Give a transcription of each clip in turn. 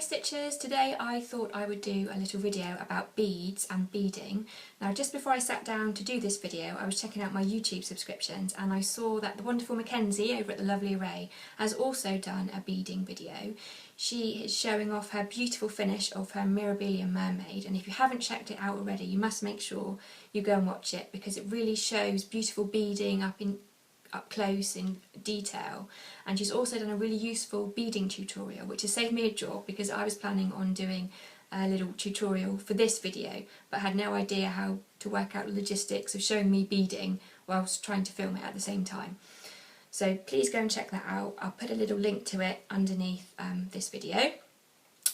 Stitchers, today I thought I would do a little video about beads and beading. Now just before I sat down to do this video I was checking out my YouTube subscriptions and I saw that the wonderful Mackenzie over at The Lovely Array has also done a beading video. She is showing off her beautiful finish of her Mirabilia mermaid, and if you haven't checked it out already you must make sure you go and watch it because it really shows beautiful beading up close in detail. And she's also done a really useful beading tutorial which has saved me a job because I was planning on doing a little tutorial for this video but had no idea how to work out the logistics of showing me beading whilst trying to film it at the same time. So please go and check that out. I'll put a little link to it underneath this video.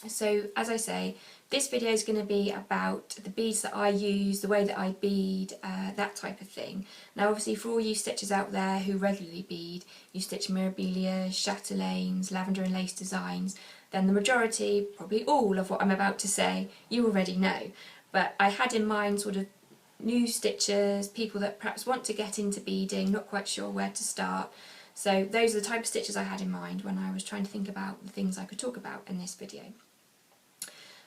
So as I say, this video is going to be about the beads that I use, the way that I bead, that type of thing. Now obviously for all you stitchers out there who regularly bead, you stitch Mirabilia, chatelaines, lavender and lace designs, then the majority, probably all of what I'm about to say, you already know. But I had in mind sort of new stitchers, people that perhaps want to get into beading, not quite sure where to start. So those are the type of stitchers I had in mind when I was trying to think about the things I could talk about in this video.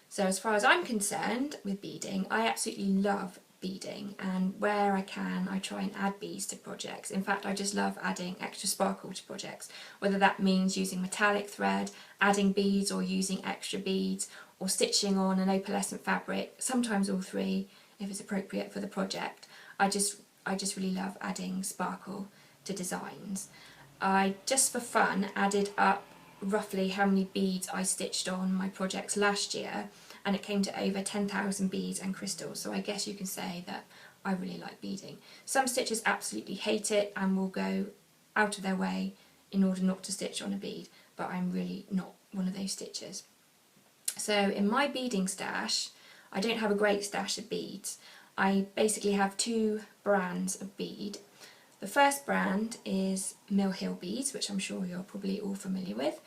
So as far as I'm concerned with beading, I absolutely love beading, and where I can I try and add beads to projects. In fact I just love adding extra sparkle to projects, whether that means using metallic thread, adding beads or using extra beads, or stitching on an opalescent fabric, sometimes all three if it's appropriate for the project. I just really love adding sparkle to designs. I just for fun added up roughly how many beads I stitched on my projects last year, and it came to over 10,000 beads and crystals, so I guess you can say that I really like beading. Some stitchers absolutely hate it and will go out of their way in order not to stitch on a bead, but I'm really not one of those stitchers. So in my beading stash, I don't have a great stash of beads. I basically have two brands of bead. The first brand is Mill Hill beads, which I'm sure you're probably all familiar with,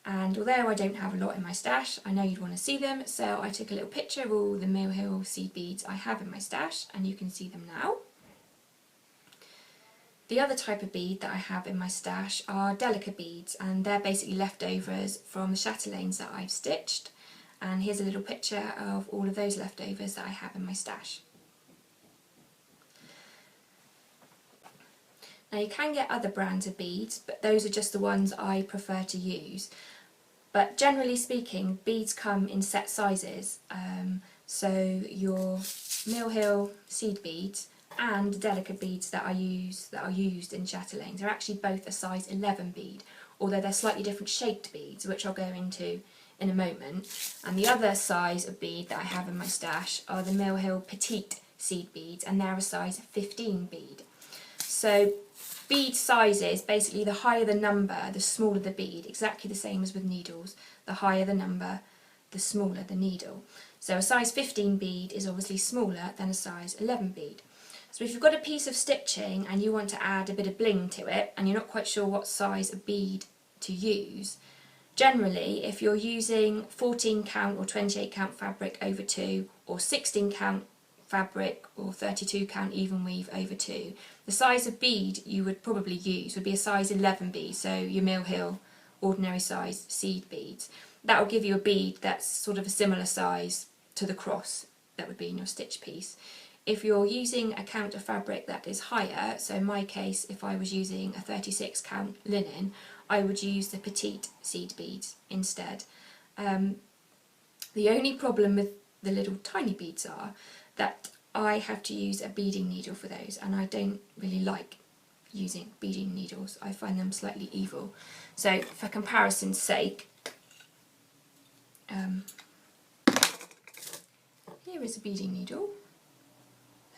and although I don't have a lot in my stash, I know you'd want to see them, so I took a little picture of all the Mill Hill seed beads I have in my stash and you can see them now. The other type of bead that I have in my stash are Delica beads, and they're basically leftovers from the chatelaines that I've stitched, and here's a little picture of all of those leftovers that I have in my stash. Now you can get other brands of beads, but those are just the ones I prefer to use. But generally speaking, beads come in set sizes, so your Mill Hill seed beads and Delica beads that are used in chatelaines are actually both a size 11 bead, although they're slightly different shaped beads, which I'll go into in a moment. And the other size of bead that I have in my stash are the Mill Hill petite seed beads, and they're a size 15 bead. So bead sizes, basically the higher the number, the smaller the bead, exactly the same as with needles. The higher the number, the smaller the needle. So a size 15 bead is obviously smaller than a size 11 bead. So if you've got a piece of stitching and you want to add a bit of bling to it and you're not quite sure what size of bead to use, generally if you're using 14 count or 28 count fabric over 2 or 16 count fabric or 32 count even weave over 2, the size of bead you would probably use would be a size 11 bead, so your Mill Hill ordinary size seed beads. That will give you a bead that's sort of a similar size to the cross that would be in your stitch piece. If you're using a count of fabric that is higher, so in my case if I was using a 36 count linen, I would use the petite seed beads instead. The only problem with the little tiny beads are that I have to use a beading needle for those, and I don't really like using beading needles. I find them slightly evil. So for comparison's sake, here is a beading needle.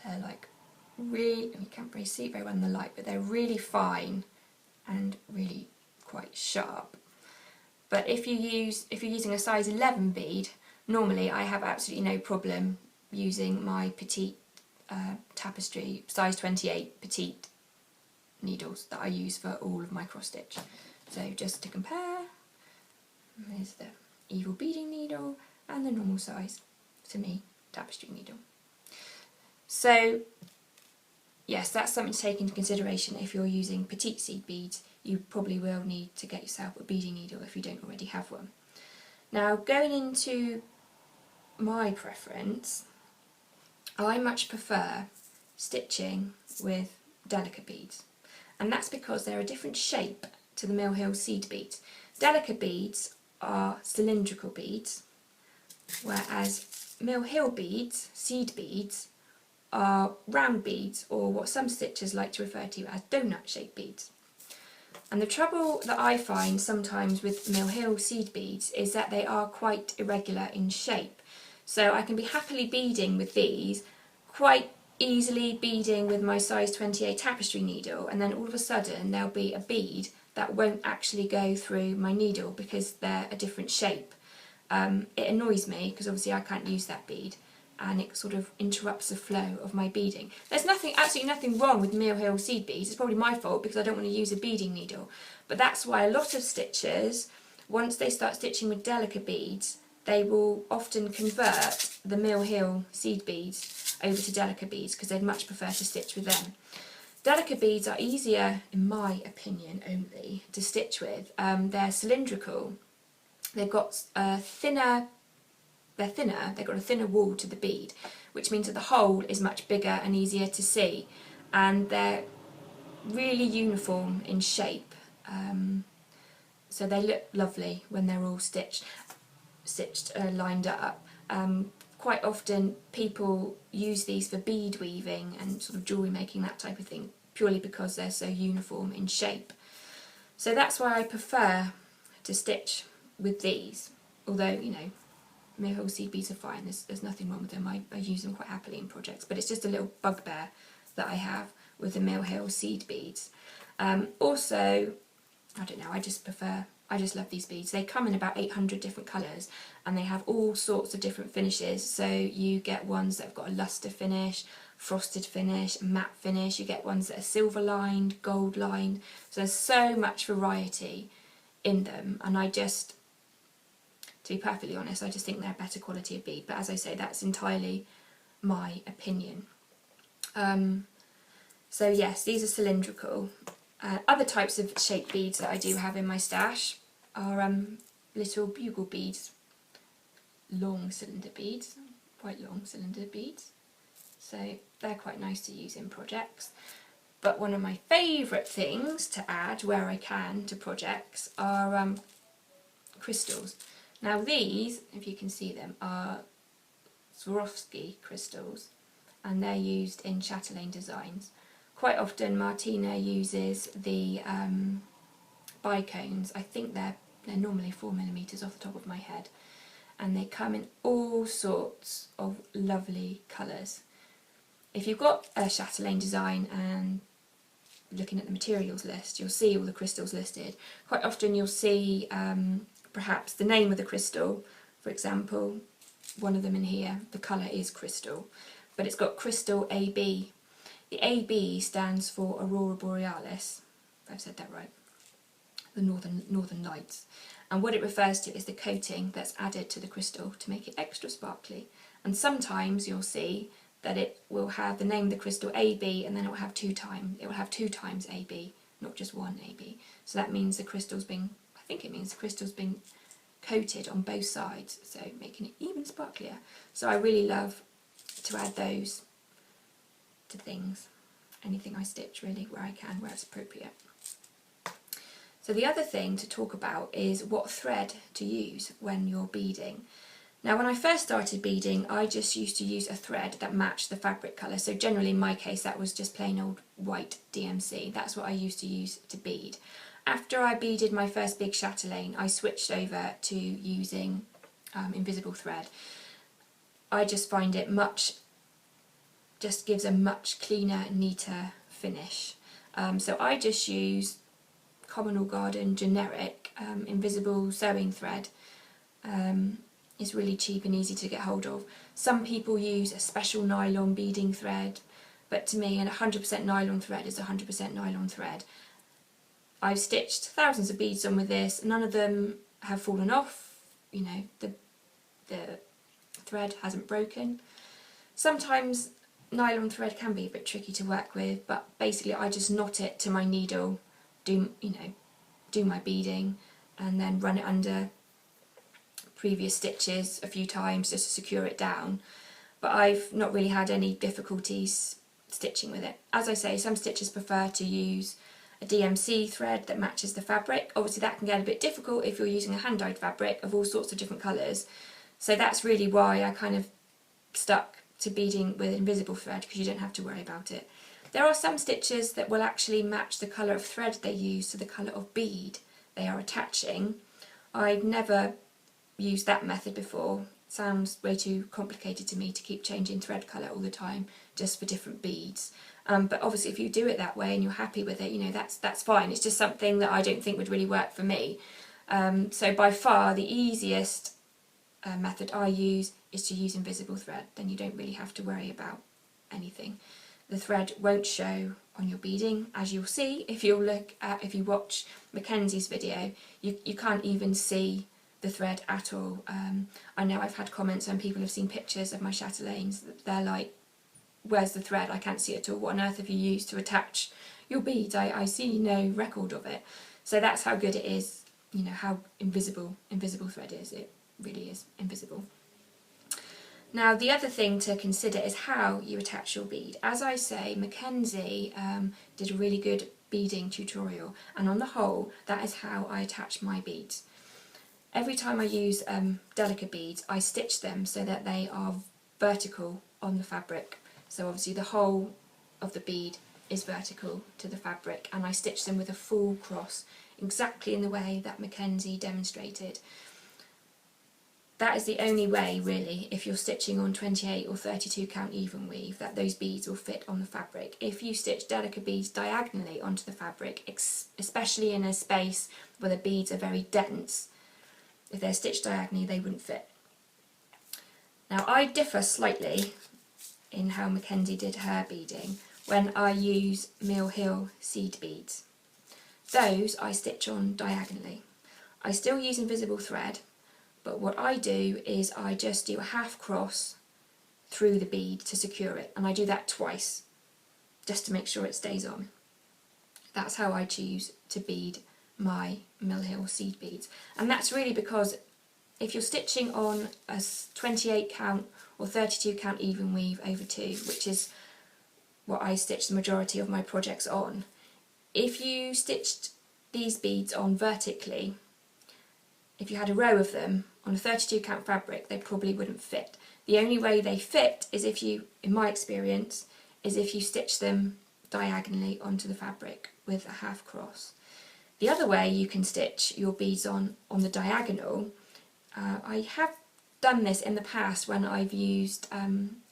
They're like really, you can't really see it very well in the light, but they're really fine and really quite sharp. But if you're using a size 11 bead, normally I have absolutely no problem using my petite tapestry size 28 petite needles that I use for all of my cross stitch. So just to compare, here's the evil beading needle and the normal size, to me, tapestry needle. So yes, that's something to take into consideration. If you're using petite seed beads, you probably will need to get yourself a beading needle if you don't already have one. Now, going into my preference, I much prefer stitching with Delica beads, and that's because they're a different shape to the Mill Hill seed beads. Delica beads are cylindrical beads, whereas Mill Hill beads, seed beads, are round beads, or what some stitchers like to refer to as donut-shaped beads. And the trouble that I find sometimes with Mill Hill seed beads is that they are quite irregular in shape. So I can be happily beading with these, quite easily beading with my size 28 tapestry needle, and then all of a sudden there'll be a bead that won't actually go through my needle because they're a different shape. It annoys me because obviously I can't use that bead, and it sort of interrupts the flow of my beading. There's absolutely nothing wrong with Mill Hill seed beads. It's probably my fault because I don't want to use a beading needle. But that's why a lot of stitchers, once they start stitching with Delica beads, they will often convert the Mill Hill seed beads over to Delica beads because they'd much prefer to stitch with them. Delica beads are easier, in my opinion only, to stitch with. They're cylindrical. They've got a thinner they've got a thinner wall to the bead, which means that the hole is much bigger and easier to see, and they're really uniform in shape, so they look lovely when they're all stitched lined up. Quite often people use these for bead weaving and sort of jewellery making, that type of thing, purely because they're so uniform in shape. So that's why I prefer to stitch with these, although, you know, Mill Hill seed beads are fine, there's nothing wrong with them. I use them quite happily in projects, but it's just a little bugbear that I have with the Mill Hill seed beads. Also, I don't know, I just love these beads. They come in about 800 different colours, and they have all sorts of different finishes. So you get ones that have got a lustre finish, frosted finish, matte finish. You get ones that are silver lined, gold lined. So there's so much variety in them, and to be perfectly honest, I just think they're a better quality of bead. But as I say, that's entirely my opinion. So yes, these are cylindrical. Other types of shaped beads that I do have in my stash are little bugle beads, long cylinder beads, quite long cylinder beads. So they're quite nice to use in projects. But one of my favourite things to add where I can to projects are crystals. Now these, if you can see them, are Swarovski crystals, and they're used in chatelaine designs. Quite often Martina uses the bicones. I think they're normally 4mm off the top of my head, and they come in all sorts of lovely colours. If you've got a chatelaine design and looking at the materials list, you'll see all the crystals listed. Quite often you'll see perhaps the name of the crystal. For example, one of them in here, the colour is crystal, but it's got crystal AB. The AB stands for Aurora Borealis, if I've said that right, the northern lights. And what it refers to is the coating that's added to the crystal to make it extra sparkly. And sometimes you'll see that it will have the name of the crystal AB, and then it will have two times AB, not just one AB. So that means the crystal's being, I think it means the crystal's being coated on both sides, so making it even sparklier. So I really love to add those to things, anything I stitch really, where I can, where it's appropriate. So the other thing to talk about is what thread to use when you're beading. Now when I first started beading, I just used to use a thread that matched the fabric colour. So generally in my case that was just plain old white DMC. That's what I used to use to bead. After I beaded my first big chatelaine, I switched over to using invisible thread. I just find it just gives a much cleaner, neater finish. So I just use Common or Garden generic invisible sewing thread. It's really cheap and easy to get hold of. Some people use a special nylon beading thread, but to me, a 100% nylon thread is 100% nylon thread. I've stitched thousands of beads on with this. None of them have fallen off. You know, the thread hasn't broken. Sometimes nylon thread can be a bit tricky to work with, but basically I just knot it to my needle, do my beading, and then run it under previous stitches a few times just to secure it down, but I've not really had any difficulties stitching with it. As I say, some stitchers prefer to use a DMC thread that matches the fabric. Obviously that can get a bit difficult if you're using a hand-dyed fabric of all sorts of different colours, so that's really why I kind of stuck to beading with invisible thread, because you don't have to worry about it. There are some stitchers that will actually match the colour of thread they use to the colour of bead they are attaching. I've never used that method before. It sounds way too complicated to me to keep changing thread colour all the time just for different beads. But obviously if you do it that way and you're happy with it, you know, that's fine. It's just something that I don't think would really work for me. So by far the easiest method I use is to use invisible thread. Then you don't really have to worry about anything. The thread won't show on your beading, as you'll see if you watch Mackenzie's video. You can't even see the thread at all. I know I've had comments and people have seen pictures of my chatelaines. They're like, where's the thread? I can't see it at all. What on earth have you used to attach your beads? I see no record of it. So that's how good it is, you know, how invisible thread is. It really is invisible. Now the other thing to consider is how you attach your bead. As I say, Mackenzie did a really good beading tutorial, and on the whole that is how I attach my beads. Every time I use Delica beads, I stitch them so that they are vertical on the fabric. So obviously the whole of the bead is vertical to the fabric, and I stitch them with a full cross, exactly in the way that Mackenzie demonstrated. That is the only way, really, if you're stitching on 28 or 32 count even weave, that those beads will fit on the fabric. If you stitch Delica beads diagonally onto the fabric, especially in a space where the beads are very dense, if they're stitched diagonally they wouldn't fit. Now I differ slightly in how Mackenzie did her beading when I use Mill Hill seed beads. Those I stitch on diagonally. I still use invisible thread, but what I do is I just do a half cross through the bead to secure it, and I do that twice just to make sure it stays on. That's how I choose to bead my Mill Hill seed beads, and that's really because if you're stitching on a 28 count or 32 count even weave over 2, which is what I stitch the majority of my projects on, if you stitched these beads on vertically, if you had a row of them on a 32 count fabric, they probably wouldn't fit. The only way they fit is if you, in my experience, is if you stitch them diagonally onto the fabric with a half cross. The other way you can stitch your beads on the diagonal, I have done this in the past when I've used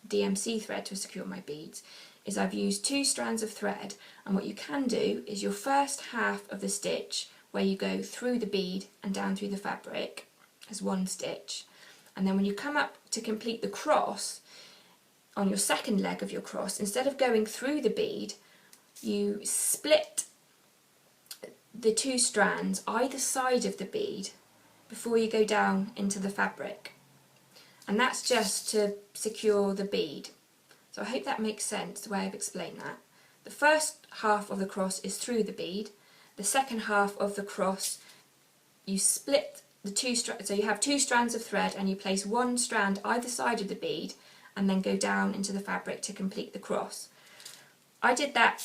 DMC thread to secure my beads, is I've used 2 strands of thread, and what you can do is your first half of the stitch where you go through the bead and down through the fabric as one stitch, and then when you come up to complete the cross on your second leg of your cross, instead of going through the bead, you split the 2 strands either side of the bead before you go down into the fabric, and that's just to secure the bead. So I hope that makes sense, the way I've explained that. The first half of the cross is through the bead. The second half of the cross, you split the 2 strands, so you have 2 strands of thread and you place 1 strand either side of the bead and then go down into the fabric to complete the cross. I did that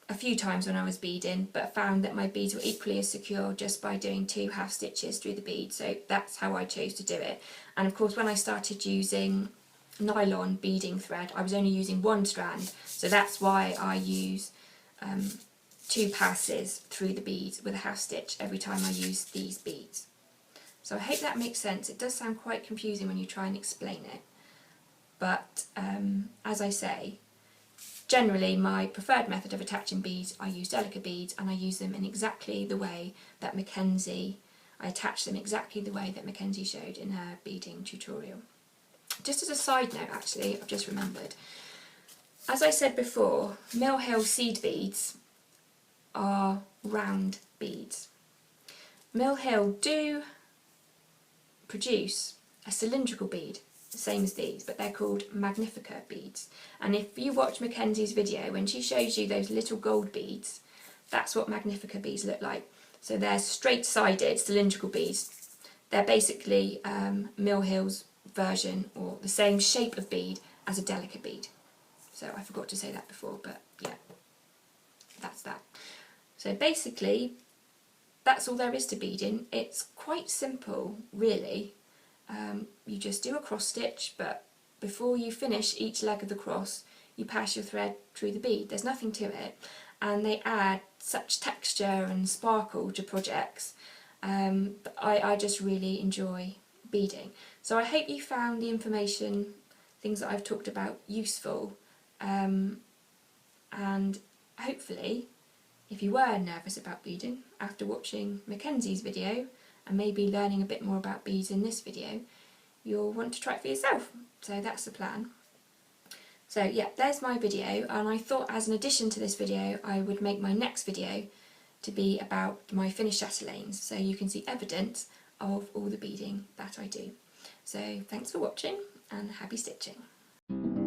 a few times when I was beading, but found that my beads were equally as secure just by doing 2 half stitches through the bead, so that's how I chose to do it. And of course when I started using nylon beading thread, I was only using 1 strand, so that's why I use 2 passes through the beads with a half stitch every time I use these beads. So I hope that makes sense. It does sound quite confusing when you try and explain it, but as I say, generally my preferred method of attaching beads, I use Delica beads, and I use them in exactly the way that Mackenzie, I attach them exactly the way that Mackenzie showed in her beading tutorial. Just as a side note actually, I've just remembered, as I said before, Mill Hill seed beads are round beads. Mill Hill do produce a cylindrical bead, the same as these, but they're called Magnifica beads. And if you watch Mackenzie's video, when she shows you those little gold beads, that's what Magnifica beads look like. So they're straight-sided cylindrical beads. they're basically Mill Hill's version, or the same shape of bead as a Delica bead. So I forgot to say that before, but yeah, that's that. So basically, that's all there is to beading. It's quite simple, really. You just do a cross stitch, but before you finish each leg of the cross, you pass your thread through the bead. There's nothing to it, and they add such texture and sparkle to projects. But I just really enjoy beading. So I hope you found the information, things that I've talked about, useful, and hopefully, if you were nervous about beading after watching Mackenzie's video and maybe learning a bit more about beads in this video, you'll want to try it for yourself. So that's the plan. So yeah, there's my video, and I thought as an addition to this video I would make my next video to be about my finished chatelaines, so you can see evidence of all the beading that I do. So thanks for watching and happy stitching.